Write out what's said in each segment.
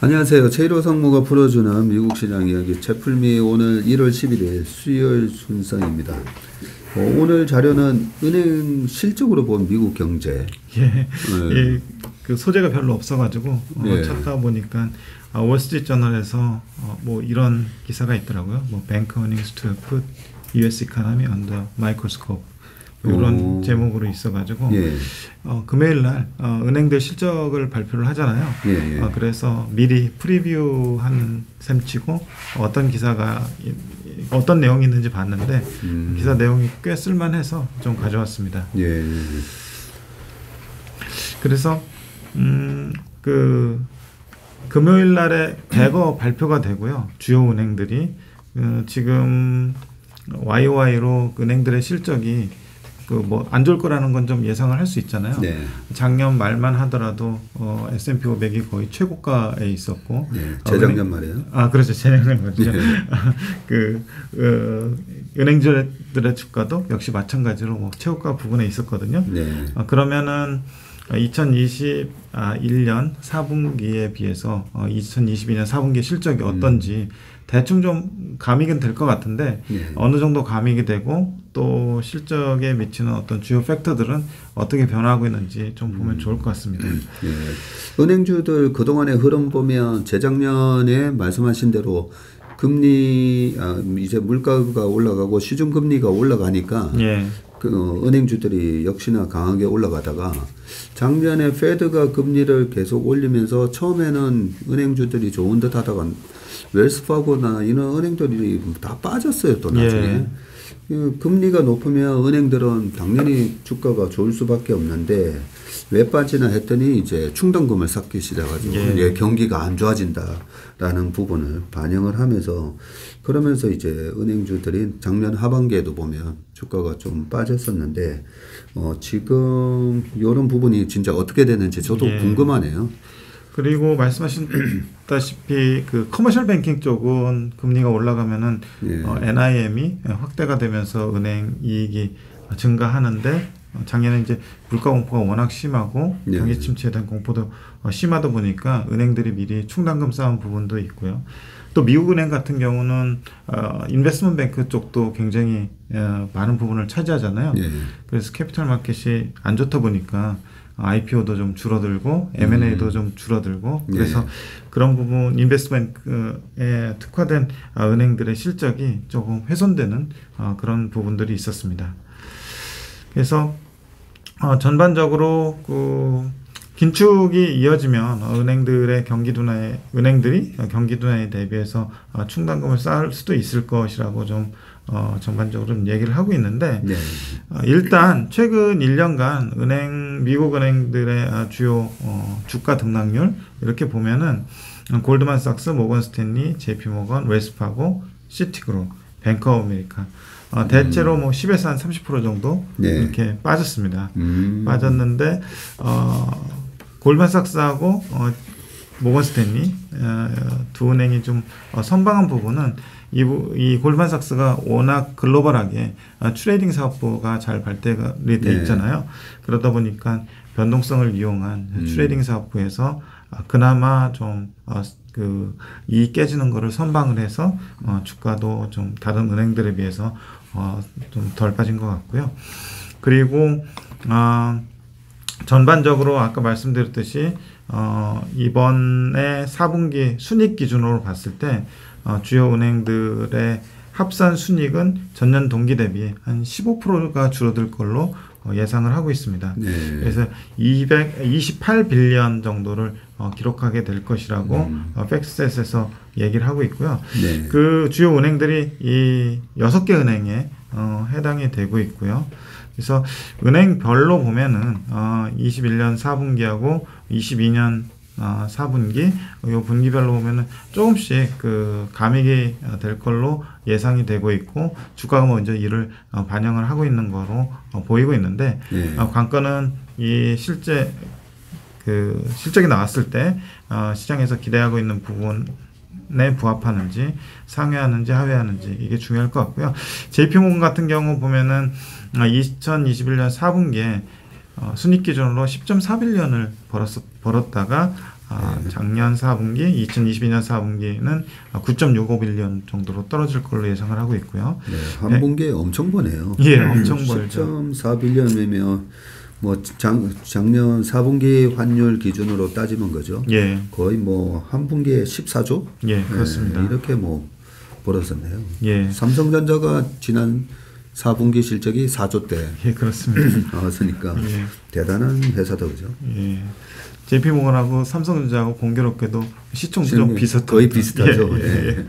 안녕하세요. 최일호 상무가 풀어주는 미국 시장 이야기 채플미 오늘 1월 11일 수요일 순서입니다. 오늘 자료는 은행 실적으로 본 미국 경제. 그 소재가 별로 없어가지고 찾다 보니까 월스트리트저널에서 뭐 이런 기사가 있더라고요. 뭐 Bank earnings to put U.S. economy under microscope. 이런 제목으로 있어가지고 금요일 날 은행들 실적을 발표를 하잖아요. 그래서 미리 프리뷰하는 셈치고 어떤 기사가 어떤 내용이 있는지 봤는데 기사 내용이 꽤 쓸만해서 좀 가져왔습니다. 그래서 그 금요일 날에 대거 발표가 되고요. 주요 은행들이 지금 YOY로 은행들의 실적이 뭐 안 좋을 거라는 건 좀 예상을 할 수 있잖아요. 작년 말만 하더라도 S&P 500이 거의 최고가에 있었고, 재작년 말이에요. 그렇죠, 재작년 말이죠. 은행들의 주가도 역시 마찬가지로 뭐 최고가 부분에 있었거든요. 그러면은 2021년 4분기에 비해서 2022년 4분기 실적이 어떤지 대충 좀 가미는 될 것 같은데 어느 정도 가미가 되고 또 실적에 미치는 어떤 주요 팩터들은 어떻게 변화하고 있는지 좀 보면 좋을 것 같습니다. 은행주들 그동안의 흐름 보면 재작년에 말씀하신 대로 금리 이제 물가가 올라가고 시중금리가 올라가니까 은행주들이 역시나 강하게 올라가다가 작년에 페드가 금리를 계속 올리면서 처음에는 은행주들이 좋은 듯 하다가 웰스파고나 이런 은행들이 다 빠졌어요. 또 나중에 금리가 높으면 은행들은 당연히 주가가 좋을 수밖에 없는데 왜 빠지나 했더니 이제 충당금을 쌓기 시작하죠. 경기가 안 좋아진다라는 부분을 반영을 하면서 그러면서 이제 은행주들이 작년 하반기에도 보면 주가가 좀 빠졌었는데 지금 이런 부분이 진짜 어떻게 되는지 저도 궁금하네요. 그리고 말씀하셨다시피 그 커머셜 뱅킹 쪽은 금리가 올라가면은 NIM이 확대가 되면서 은행 이익이 증가하는데 작년에 이제 물가 공포가 워낙 심하고 경기 침체에 대한 공포도 심하다 보니까 은행들이 미리 충당금 쌓은 부분도 있고요. 또 미국 은행 같은 경우는 인베스트먼트 뱅크 쪽도 굉장히 많은 부분을 차지하잖아요. 그래서 캐피털 마켓이 안 좋다 보니까 IPO도 좀 줄어들고 M&A도 좀 줄어들고 그래서 그런 부분 인베스트먼트에 특화된 은행들의 실적이 조금 훼손되는 그런 부분들이 있었습니다. 그래서 전반적으로 긴축이 이어지면 은행들이 경기 둔화에 대비해서 충당금을 쌓을 수도 있을 것이라고 좀 전반적으로 좀 얘기를 하고 있는데 일단 최근 1년간 미국 은행들의 주요 주가 등락률 이렇게 보면은 골드만삭스, 모건 스탠리, JP모건, 웰스파고, 시티그룹, 뱅크 오브 아메리카 대체로 뭐 10에서 한 30% 정도 이렇게 빠졌습니다. 빠졌는데 골드만삭스하고 모건 스탠리 두 은행이 좀 선방한 부분은 이 골드만삭스가 워낙 글로벌하게 트레이딩 사업부가 잘 발달이 돼 있잖아요. 그러다 보니까 변동성을 이용한 트레이딩 사업부에서 그나마 좀 이익 깨지는 거를 선방을 해서 주가도 좀 다른 은행들에 비해서 좀 덜 빠진 것 같고요. 그리고 전반적으로 아까 말씀드렸듯이 이번에 4분기 순이익 기준으로 봤을 때 주요 은행들의 합산 순이익은 전년 동기 대비 한 15%가 줄어들 걸로 예상을 하고 있습니다. 그래서 228빌리언 정도를 기록하게 될 것이라고 팩스셋에서 얘기를 하고 있고요. 그 주요 은행들이 이 6개 은행에 해당이 되고 있고요. 그래서 은행별로 보면은 21년 4분기하고 22년 4분기 요 분기별로 보면은 조금씩 감익이 될 걸로 예상이 되고 있고 주가가 먼저 이를 반영을 하고 있는 거로 보이고 있는데 관건은 이 실제 실적이 나왔을 때 시장에서 기대하고 있는 부분에 부합하는지 상회하는지 하회하는지 이게 중요할 것 같고요. JP모건 같은 경우 보면은 2021년 4분기에 순익 기준으로 10.4빌리언을 벌었다가 작년 4분기, 2022년 4분기는 9.65빌리언 정도로 떨어질 걸로 예상을 하고 있고요. 네, 한 분기에 엄청 버네요. 예, 엄청 벌죠. 10.4빌리언이면 뭐 작년 4분기 환율 기준으로 따지면 거죠. 예. 거의 뭐 한 분기에 14조? 예, 그렇습니다. 이렇게 뭐 벌었었네요. 예. 삼성전자가 지난 4분기 실적이 4조대. 예, 그렇습니다. 나왔으니까 예. 대단한 회사다 그죠. 예. JP모건하고 삼성전자하고 공교롭게도 시총도 좀 비슷한 거의 비슷하죠. 예.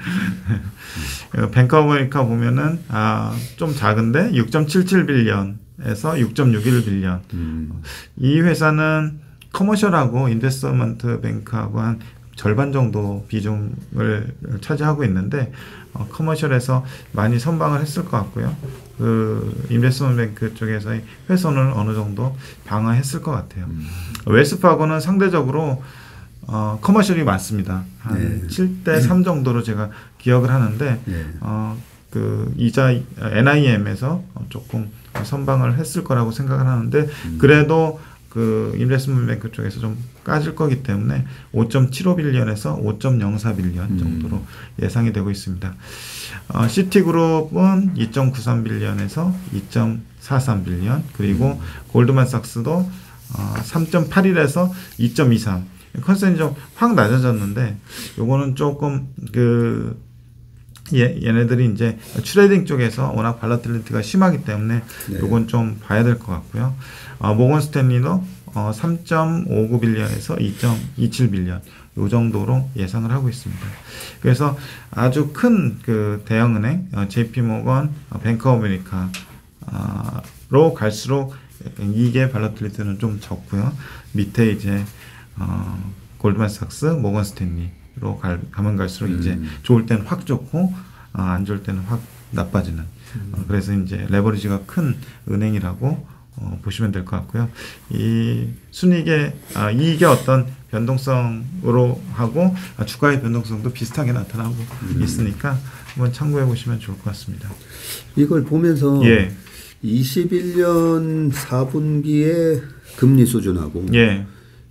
뱅크 오브 아메리카 보면은 좀 작은데 6.77빌리언에서 6.61빌리언. 이 회사는 커머셜하고 인베스트먼트 뱅크하고 한 절반 정도 비중을 차지하고 있는데 커머셜에서 많이 선방을 했을 것 같고요. 그 인베스트먼트 뱅크 쪽에서의 훼손을 어느 정도 방어했을 것 같아요. 웰스파고는 상대적으로 커머셜이 많습니다. 한 7대 3 정도로 제가 기억을 하는데 그 이자 NIM에서 조금 선방을 했을 거라고 생각을 하는데 그래도 그 인베스트먼트 뱅크 쪽에서 좀 까질 거기 때문에 5.75빌리언에서 5.04빌리언 정도로 예상이 되고 있습니다. 시티그룹은 2.93빌리언에서 2.43빌리언 그리고 골드만삭스도 3.81에서 2.23 컨센이 좀 확 낮아졌는데 요거는 조금 그 얘네들이 이제 트레이딩 쪽에서 워낙 발라틸리티가 심하기 때문에 요건 좀 봐야 될 것 같고요. 모건 스탠리도 3.59빌리언에서 2.27빌리언 요 정도로 예상을 하고 있습니다. 그래서 아주 큰 그 대형은행 JP모건, 뱅크 오브 아메리카로 갈수록 이게 발라틸리티는 좀 적고요. 밑에 이제 골드만삭스, 모건 스탠리로 가면 갈수록 이제 좋을 때는 확 좋고 안 좋을 때는 확 나빠지는. 그래서 이제 레버리지가 큰 은행이라고 보시면 될 것 같고요. 이 순이익의 이익의 어떤 변동성으로 하고 주가의 변동성도 비슷하게 나타나고 있으니까 한번 참고해 보시면 좋을 것 같습니다. 이걸 보면서 21년 4분기에 금리 수준하고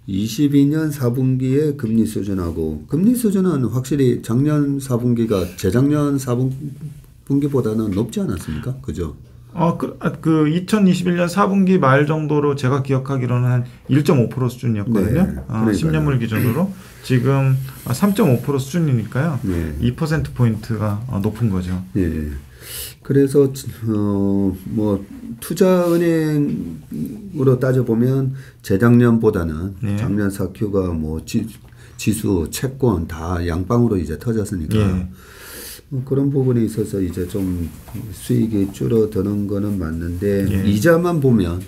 22년 4분기에 금리 수준하고 금리 수준은 확실히 작년 4분기가 재작년 4분기보다는 높지 않았습니까? 그죠? 그 2021년 4분기 말 정도로 제가 기억하기로는 한 1.5% 수준이었거든요. 네, 10년물 기준으로 지금 3.5% 수준이니까요. 2% 포인트가 높은 거죠. 네. 그래서 뭐 투자은행으로 따져 보면 재작년보다는 작년 4Q가 뭐 지수, 채권 다 양방으로 이제 터졌으니까. 그런 부분에 있어서 이제 좀 수익이 줄어드는 거는 맞는데 이자만 보면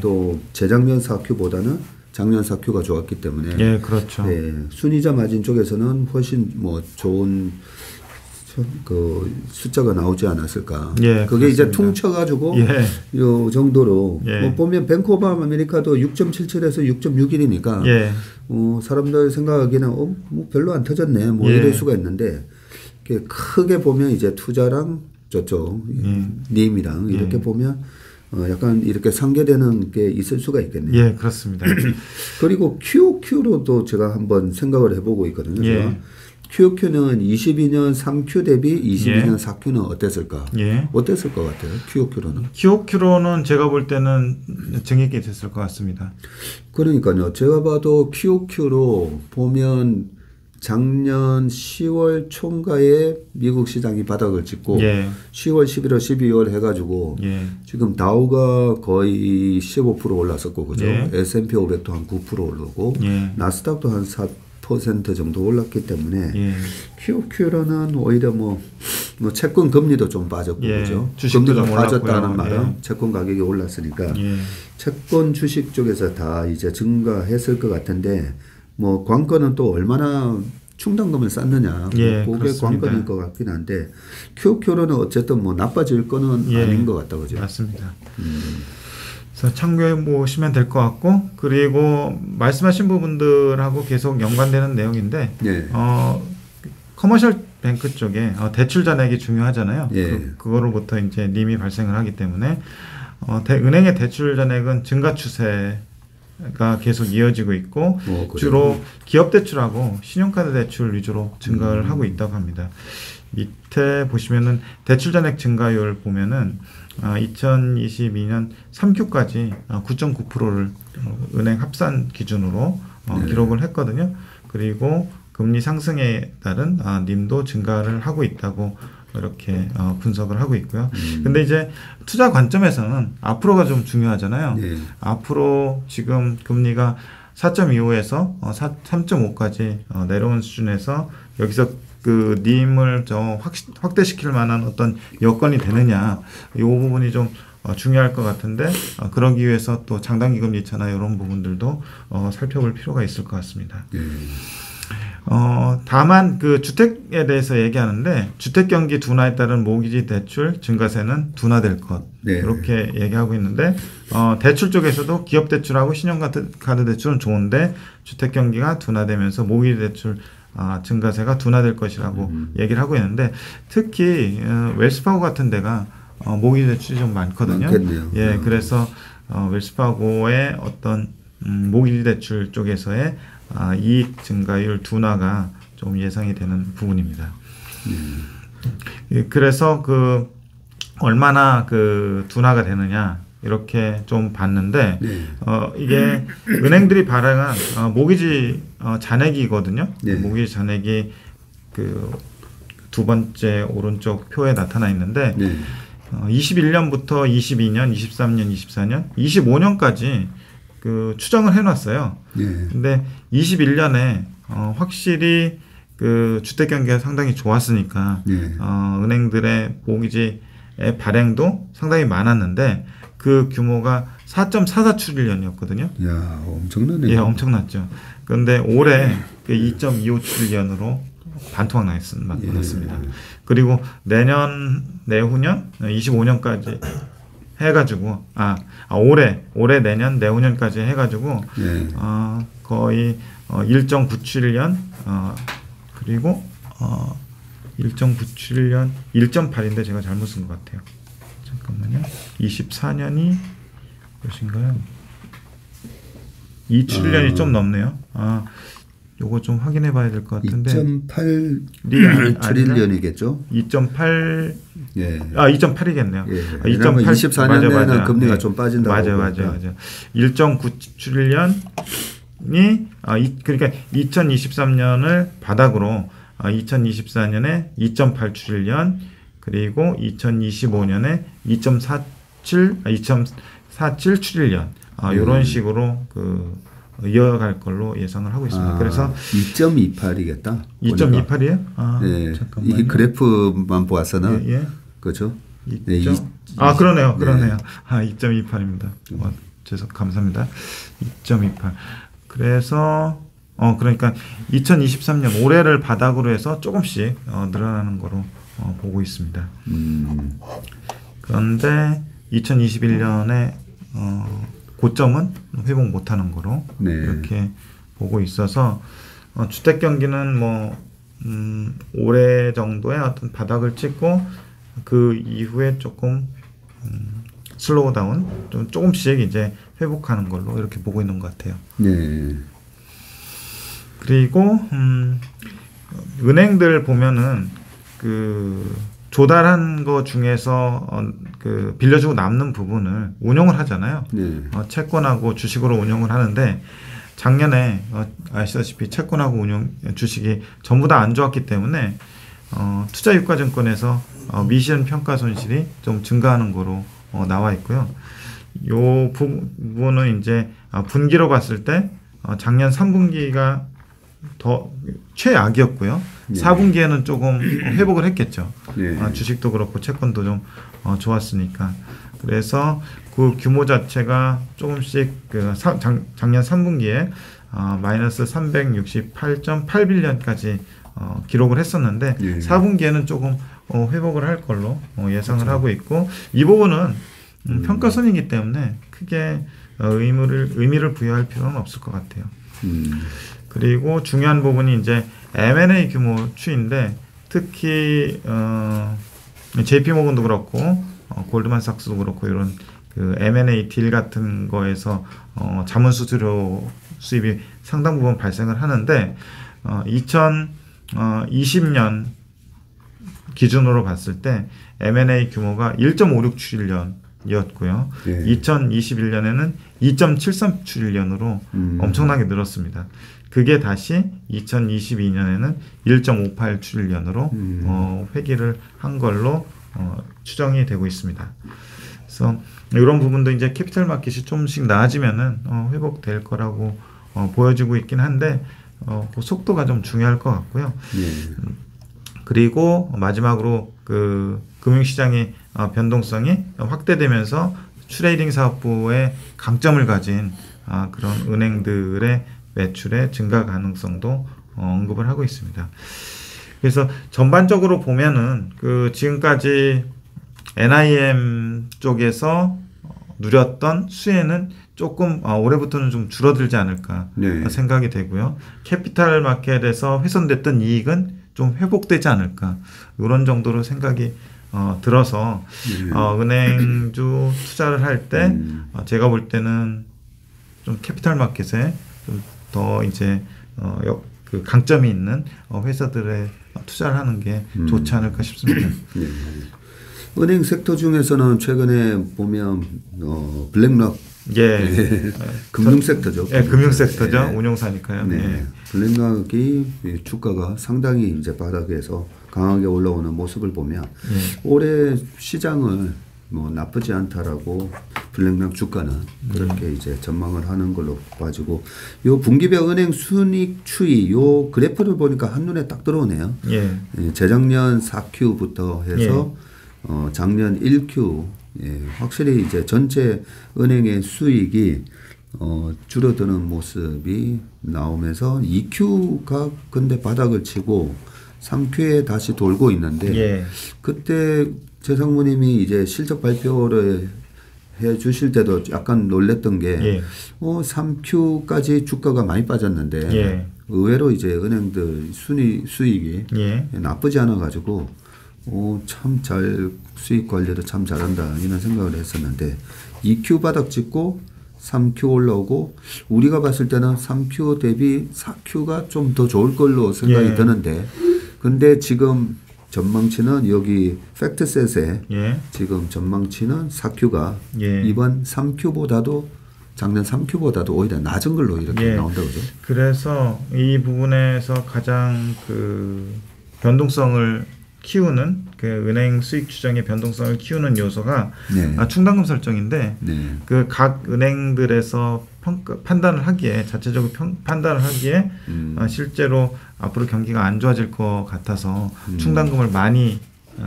또 재작년 4Q보다는 작년 4Q가 좋았기 때문에 그렇죠. 순이자 마진 쪽에서는 훨씬 뭐 좋은 그 숫자가 나오지 않았을까. 그게 그렇습니다. 이제 퉁쳐가지고 요 정도로 뭐 보면 뱅크 오브 아메리카도 6.77에서 6.61이니까 사람들 생각하기에는 뭐 별로 안 터졌네 뭐 이럴 수가 있는데 크게 보면 이제 투자랑 저쪽 님이랑 이렇게 보면 약간 이렇게 상계되는 게 있을 수가 있겠네요. 그렇습니다. 그리고 QOQ로도 제가 한번 생각을 해보고 있거든요. 제가 QOQ는 22년 3Q 대비 22년 4Q는 어땠을까? 어땠을 것 같아요? QOQ로는 제가 볼 때는 정액이 됐을 것 같습니다. 그러니까요. 제가 봐도 QOQ로 보면 작년 10월 총가에 미국 시장이 바닥을 찍고 10월, 11월, 12월 해가지고 지금 다우가 거의 15% 올랐었고 그죠? S&P 500도 한 9% 오르고 나스닥도 한 4% 정도 올랐기 때문에 QOQ로는 오히려 뭐 채권 금리도 좀 빠졌고 그죠? 주식도 금리가 좀 빠졌다는 말은 채권 가격이 올랐으니까 채권 주식 쪽에서 다 이제 증가했을 것 같은데 뭐 관건은 또 얼마나 충당금을 쌓느냐 그게 관건일 것 같긴 한데 QOQ로는 어쨌든 뭐 나빠질 거는 아닌 것 같다 그죠? 맞습니다. 그래서 참고해 보시면 될 것 같고 그리고 말씀하신 부분들하고 계속 연관되는 내용인데 커머셜 뱅크 쪽에 대출 잔액이 중요하잖아요. 그거로부터 이제 님이 발생을 하기 때문에 은행의 대출 잔액은 증가 추세 증가가 계속 이어지고 있고 주로 기업 대출하고 신용카드 대출 위주로 증가를 하고 있다고 합니다. 밑에 보시면은 대출 잔액 증가율 보면은 2022년 3Q까지 9.9%를 은행 합산 기준으로 기록을 했거든요. 그리고 금리 상승에 따른 님도 증가를 하고 있다고 이렇게 분석을 하고 있고요. 근데 이제 투자 관점에서는 앞으로가 좀 중요하잖아요. 앞으로 지금 금리가 4.25에서 3.5까지 내려온 수준에서 여기서 그 님을 확대시킬 만한 어떤 여건이 되느냐, 이 부분이 좀 중요할 것 같은데 그러기 위해서 또 장단기 금리 인하나 이런 부분들도 살펴볼 필요가 있을 것 같습니다. 다만 그 주택에 대해서 얘기하는데 주택 경기 둔화에 따른 모기지 대출 증가세는 둔화될 것 이렇게 얘기하고 있는데 대출 쪽에서도 기업 대출하고 신용카드 대출은 좋은데 주택 경기가 둔화되면서 모기지 대출 증가세가 둔화될 것이라고 얘기를 하고 있는데 특히 웰스파고 같은 데가 모기지 대출이 좀 많거든요. 많겠네요. 예, 그래서 wells-fargo의 어떤 모기지 대출 쪽에서의 이익 증가율 둔화가 좀 예상이 되는 부분입니다. 예, 그래서 그 얼마나 그 둔화가 되느냐 이렇게 좀 봤는데 이게 은행들이 발행한 모기지 잔액이거든요. 모기지 잔액이 그 두 번째 오른쪽 표에 나타나 있는데 21년부터 22년, 23년, 24년, 25년까지 그 추정을 해놨어요. 근데 21년에 확실히 그 주택 경기가 상당히 좋았으니까 은행들의 모기지의 발행도 상당히 많았는데 그 규모가 4.44 트릴리언이었거든요. 야, 엄청나네요. 예, 엄청났죠. 그런데 올해 2.25 트릴리언으로 반토막 났습니다. 그리고 내년, 내후년, 25년까지 해가지고 올해 내년, 내후년까지 해가지고 거의 1.9 트릴리언 그리고 1.9 트릴리언 1.8인데 제가 잘못 쓴 것 같아요. 잠깐만요. 24년이 몇인가요? 2 트릴리언이 좀 넘네요. 요거 좀 확인해 봐야 될 것 같은데 2.8 트릴리언이겠죠? 2.8 예. 2.8이겠네요. 2.8 24년에는 금리가 좀 빠진다고. 맞아요. 1.9 트릴리언이 그러니까 2023년을 바닥으로 2024년에 2.8 트릴리언 그리고 2025년에 2.47 트릴리언 이런 식으로 그 이어갈 걸로 예상을 하고 있습니다. 그래서 2.28이겠다. 2.28이에요? 네. 잠깐만요. 이 그래프만 보았어는 그렇죠? 그러네요. 2.28입니다. 감사합니다. 2.28. 그래서 그러니까 2023년 올해를 바닥으로 해서 조금씩 늘어나는 거로 보고 있습니다. 그런데 2021년에 고점은 회복 못하는 거로 이렇게 보고 있어서 주택 경기는 뭐 올해 정도의 어떤 바닥을 찍고 그 이후에 조금 슬로우 다운 좀 조금씩 이제 회복하는 걸로 이렇게 보고 있는 것 같아요. 그리고 은행들 보면은 그 조달한 거 중에서 그 빌려주고 남는 부분을 운용을 하잖아요. 채권하고 주식으로 운용을 하는데 작년에 아시다시피 채권하고 주식이 전부 다 안 좋았기 때문에 투자유가증권에서 미시한 평가 손실이 좀 증가하는 거로 나와 있고요. 요 부분은 이제 분기로 봤을 때 작년 3분기가 더 최악이었고요. 4분기에는 조금 회복을 했겠죠. 주식도 그렇고 채권도 좀 좋았으니까. 그래서 그 규모 자체가 조금씩 그 작년 3분기에 마이너스 368.8빌리언까지 기록을 했었는데 4분기에는 조금 회복을 할 걸로 예상을 하고 있고 이 부분은 평가선이기 때문에 크게 의미를 부여할 필요는 없을 것 같아요. 그리고 중요한 부분이 이제 M&A 규모 추이인데 특히 JP모건도 그렇고 골드만삭스도 그렇고 이런 그 그 M&A 딜 같은 거에서 자문 수수료 수입이 상당 부분 발생을 하는데 2020년 기준으로 봤을 때 M&A 규모가 1.56 트릴리언이었고요. 2021년에는 2.73 트릴리언으로 엄청나게 늘었습니다. 그게 다시 2022년에는 1.58 트릴리언으로 회귀를 한 걸로 추정이 되고 있습니다. 그래서 이런 부분도 이제 캐피탈 마켓이 조금씩 나아지면은 회복될 거라고 보여지고 있긴 한데 그 속도가 좀 중요할 것 같고요. 그리고 마지막으로 그 금융시장의 변동성이 확대되면서 트레이딩 사업부의 강점을 가진 그런 은행들의 매출의 증가 가능성도 언급을 하고 있습니다. 그래서 전반적으로 보면은 그 지금까지 NIM 쪽에서 누렸던 수혜는 조금 올해부터는 좀 줄어들지 않을까 생각이 되고요. 캐피탈 마켓에서 훼손됐던 이익은 좀 회복되지 않을까 이런 정도로 생각이 들어서 은행주 투자를 할 때 제가 볼 때는 좀 캐피탈 마켓에 좀 더 이제 그 강점이 있는 회사들에 투자를 하는 게 좋지 않을까 싶습니다. 은행 섹터 중에서는 최근에 보면 블랙락 금융 섹터죠. 금융 섹터죠. 운용사니까요. 블랙락이 주가가 상당히 이제 바닥에서 강하게 올라오는 모습을 보면 올해 시장을 뭐 나쁘지 않다라고 블랙락 주가는 그렇게 이제 전망을 하는 걸로 봐지고 요 분기별 은행 순이익 추이 요 그래프를 보니까 한눈에 딱 들어오네요. 재작년 4Q부터 해서 작년 1Q 확실히 이제 전체 은행의 수익이 줄어드는 모습이 나오면서 2Q가 근데 바닥을 치고 3Q에 다시 돌고 있는데 그때 최상무님이 이제 실적 발표를 해 주실 때도 약간 놀랬던 게 3Q까지 주가가 많이 빠졌는데 의외로 이제 은행들 수익이 나쁘지 않아 가지고 참 잘 수익 관리도 참 잘한다 이런 생각을 했었는데 2Q 바닥 찍고 3Q 올라오고 우리가 봤을 때는 3Q 대비 4Q가 좀 더 좋을 걸로 생각이 드는데 근데 지금 전망치는 여기 팩트셋에 지금 전망치는 4Q가 이번 3Q보다도 작년 3Q보다도 오히려 낮은 걸로 이렇게 나온다고 그죠? 그래서 이 부분에서 가장 그 변동성을 키우는 그 은행 수익 추정의 변동성을 키우는 요소가 충당금 설정인데 그 각 은행들에서 판단을 하기에 자체적으로 판단을 하기에 실제로 앞으로 경기가 안 좋아질 것 같아서 충당금을 많이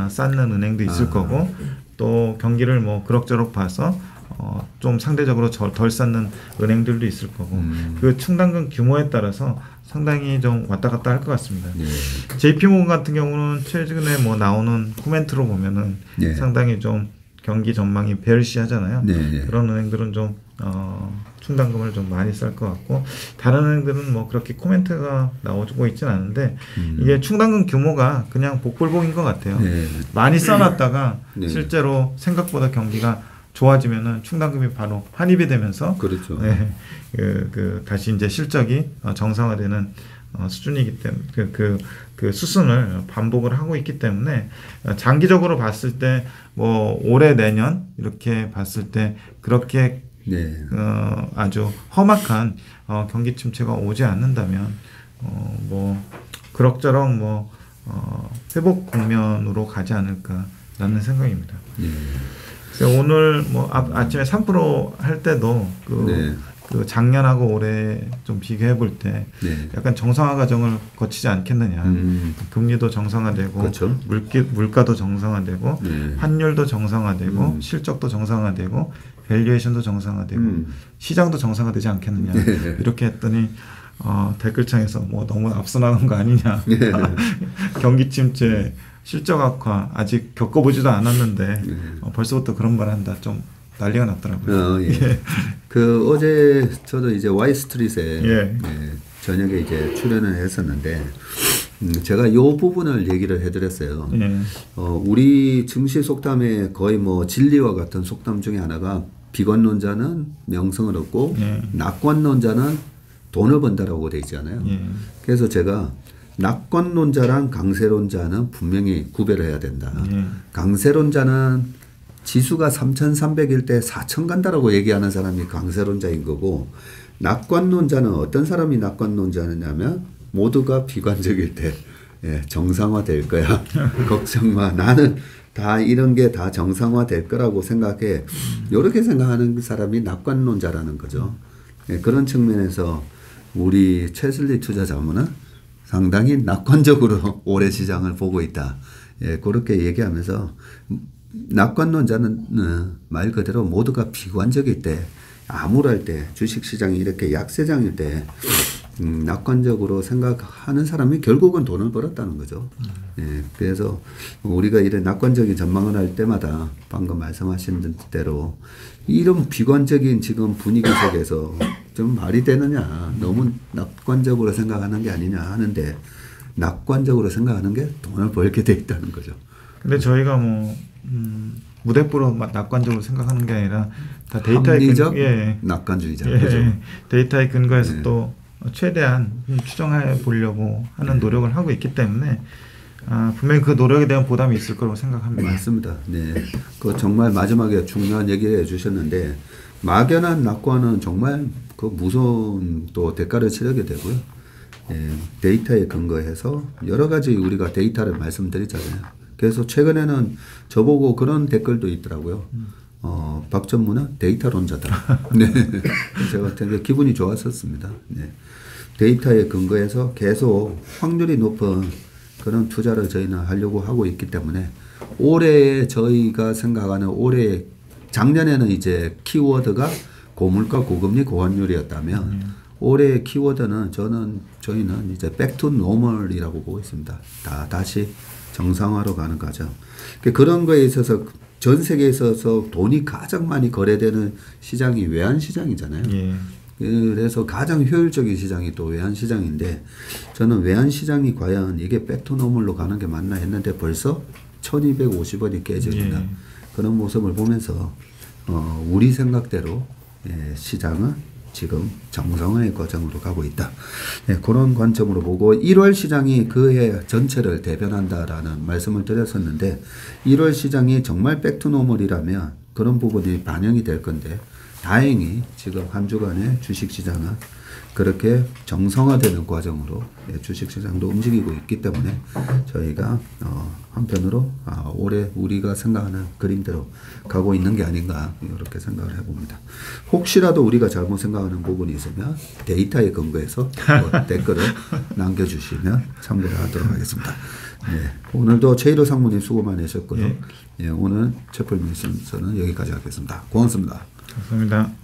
쌓는 은행도 있을 거고 또 경기를 뭐 그럭저럭 봐서 좀 상대적으로 덜 쌓는 은행들도 있을 거고 그 충당금 규모에 따라서 상당히 좀 왔다 갔다 할 것 같습니다. JP모건 같은 경우는 최근에 뭐 나오는 코멘트로 보면은 상당히 좀 경기 전망이 베어리시하잖아요. 그런 은행들은 좀 충당금을 좀 많이 쌀 것 같고 다른 은행들은 뭐 그렇게 코멘트가 나오고 있지는 않은데 이게 충당금 규모가 그냥 복불복인 것 같아요. 많이 써놨다가 실제로 생각보다 경기가 좋아지면은 충당금이 바로 환입이 되면서 그렇죠. 다시 이제 실적이 정상화되는 수준이기 때문에 그 수순을 반복을 하고 있기 때문에 장기적으로 봤을 때 뭐 올해 내년 이렇게 봤을 때 그렇게 아주 험악한 경기 침체가 오지 않는다면 뭐 그럭저럭 뭐 회복 국면으로 가지 않을까라는 생각입니다. 그래서 오늘 뭐 아침에 3% 할 때도 그 작년하고 올해 좀 비교해 볼 때 약간 정상화 과정을 거치지 않겠느냐. 금리도 정상화되고 그렇죠. 물가도 정상화되고 환율도 정상화되고 실적도 정상화되고 밸류에이션도 정상화되고 시장도 정상화되지 않겠느냐. 이렇게 했더니 댓글창에서 뭐 너무 앞서 나간 거 아니냐. 경기 침체 실적 악화 아직 겪어보지도 않았는데 벌써부터 그런 말 한다. 좀 난리가 났더라고요. 그 어제 저도 이제 와이스트릿에 저녁에 이제 출연을 했었는데 제가 이 부분을 얘기를 해드렸어요. 우리 증시 속담에 거의 뭐 진리와 같은 속담 중에 하나가 비관론자는 명성을 얻고 낙관론자는 돈을 번다라고 돼 있잖아요. 그래서 제가 낙관론자랑 강세론자는 분명히 구별을 해야 된다. 강세론자는 지수가 3,300일 때 4,000 간다라고 얘기하는 사람이 강세론자인 거고, 낙관론자는 어떤 사람이 낙관론자냐면 모두가 비관적일 때 정상화될 거야. 걱정 마. 나는 다 이런 게 다 정상화될 거라고 생각해. 이렇게 생각하는 사람이 낙관론자라는 거죠. 그런 측면에서 우리 최슬리 투자자문은 상당히 낙관적으로 올해 시장을 보고 있다. 그렇게 얘기하면서 낙관론자는 말 그대로 모두가 비관적일 때, 암울할 때, 주식시장이 이렇게 약세장일 때 낙관적으로 생각하는 사람이 결국은 돈을 벌었다는 거죠. 그래서 우리가 이런 낙관적인 전망을 할 때마다 방금 말씀하신 대로 이런 비관적인 지금 분위기 속에서 좀 말이 되느냐, 너무 낙관적으로 생각하는 게 아니냐 하는데, 낙관적으로 생각하는 게 돈을 벌게 돼 있다는 거죠. 근데 저희가 뭐 무대뽀로 낙관적으로 생각하는 게 아니라 다 데이터에 낙관주의자. 데이터에 근거해서 또 최대한 추정해 보려고 하는 노력을 하고 있기 때문에 분명히 그 노력에 대한 보람이 있을 거라고 생각합니다. 맞습니다. 그 정말 마지막에 중요한 얘기를 해주셨는데, 막연한 낙관은 정말 그 무서운 또 대가를 치르게 되고요. 데이터에 근거해서 여러 가지 우리가 데이터를 말씀드리잖아요. 그래서 최근에는 저보고 그런 댓글도 있더라고요. 박전무는 데이터론자다. 제가 되게 기분이 좋았었습니다. 데이터에 근거해서 계속 확률이 높은 그런 투자를 저희는 하려고 하고 있기 때문에, 올해 저희가 생각하는 올해, 작년에는 이제 키워드가 고물가, 고금리, 고환율이었다면 올해의 키워드는 저희는 이제 백투 노멀이라고 보고 있습니다. 다시 정상화로 가는 과정. 그런 거에 있어서 전 세계에 있어서 돈이 가장 많이 거래되는 시장이 외환시장이잖아요. 그래서 가장 효율적인 시장이 또 외환시장인데, 저는 외환시장이 과연 이게 백투노멀로 가는 게 맞나 했는데 벌써 1250원이 깨집니다. 그런 모습을 보면서 우리 생각대로 시장은 지금 정상화의 과정으로 가고 있다. 그런 관점으로 보고 1월 시장이 그해 전체를 대변한다라는 말씀을 드렸었는데, 1월 시장이 정말 백투노멀이라면 그런 부분이 반영이 될 건데, 다행히 지금 한 주간의 주식시장은 그렇게 정상화되는 과정으로 주식시장도 움직이고 있기 때문에 저희가 한편으로 올해 우리가 생각하는 그림대로 가고 있는 게 아닌가, 이렇게 생각을 해봅니다. 혹시라도 우리가 잘못 생각하는 부분이 있으면 데이터에 근거해서 댓글을 남겨주시면 참고를 하도록 하겠습니다. 오늘도 최일호 상무님 수고 많으셨고요. 오늘 채플 미션은 여기까지 하겠습니다. 고맙습니다. 감사합니다.